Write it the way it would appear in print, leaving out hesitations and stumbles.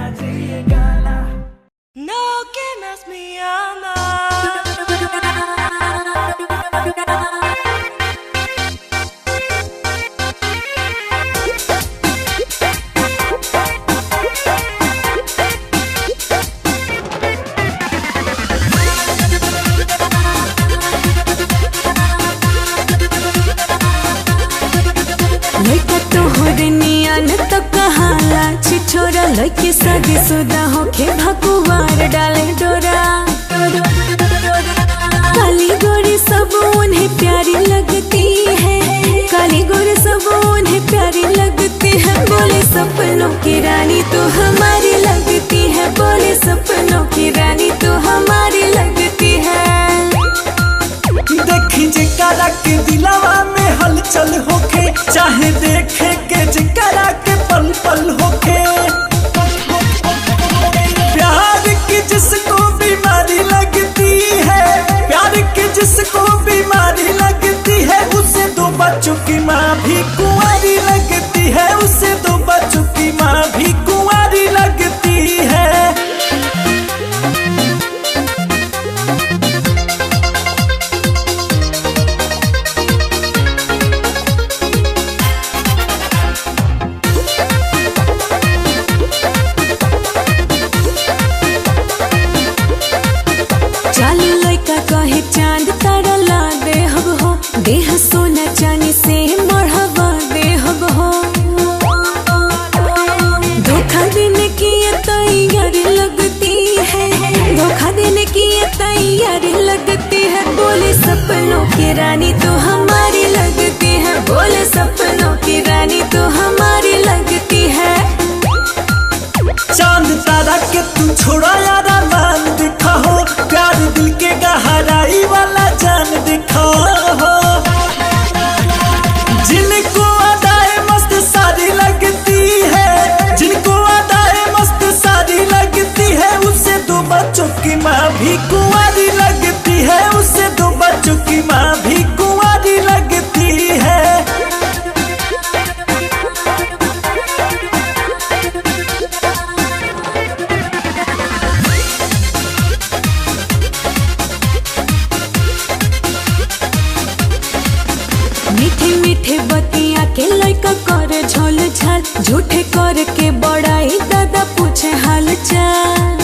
बजे ये गाना। No que más me ama. लइका तोहर नियन तो कहाला छिछोरा लइके शादी शुदा होके भकुआर डाले डोरा। काली गोरी सब उन्हें प्यारी लगती है, काली गोरी सब उन्हें प्यारी लगती है। बोले सपनों की रानी तो हमारी लगती है, बोले सपनों की रानी तो हमारी लगती है। देखी जिकरा के दिलवा में हलचल होके, चाहे देखे के जिकरा के पल पल होके। प्यार की जिसको बीमारी लगती है, प्यार की जिसको बीमारी लगती है, उसे दो बच्चों की माँ भी कुंवारी लगती है, उसे दो बच्चों की माँ भी कुंवारी लगती है। चालू लइका कहे चांद तारा ला दे हब हो, देह सोना चांदी से मढ़वा दे हब हो। धोखा देने की ये तैयारी लगती है, धोखा देने की ये तैयारी लगती है। बोले सपनों की रानी तो हमारी लगती है, बोले सपनों की रानी तो हमारी लगती है। चांद तारा के तू छोड़ा यारा मान दिखा हो, प्यार दिल के गहराई वाला जान दिखा हो। जिनको अदाए मस्त सारी लगती है, जिनको अदाए मस्त सारी लगती है, उससे दो बच्चों की माँ भी कुंवारी लगती है, उससे दो बच्चों की माँ भी कुंवारी लगती है। मीठे मीठे बतिया के लइका करे झोल झाल, झूठे कर के बड़ाई दादा पूछे हाल चाल।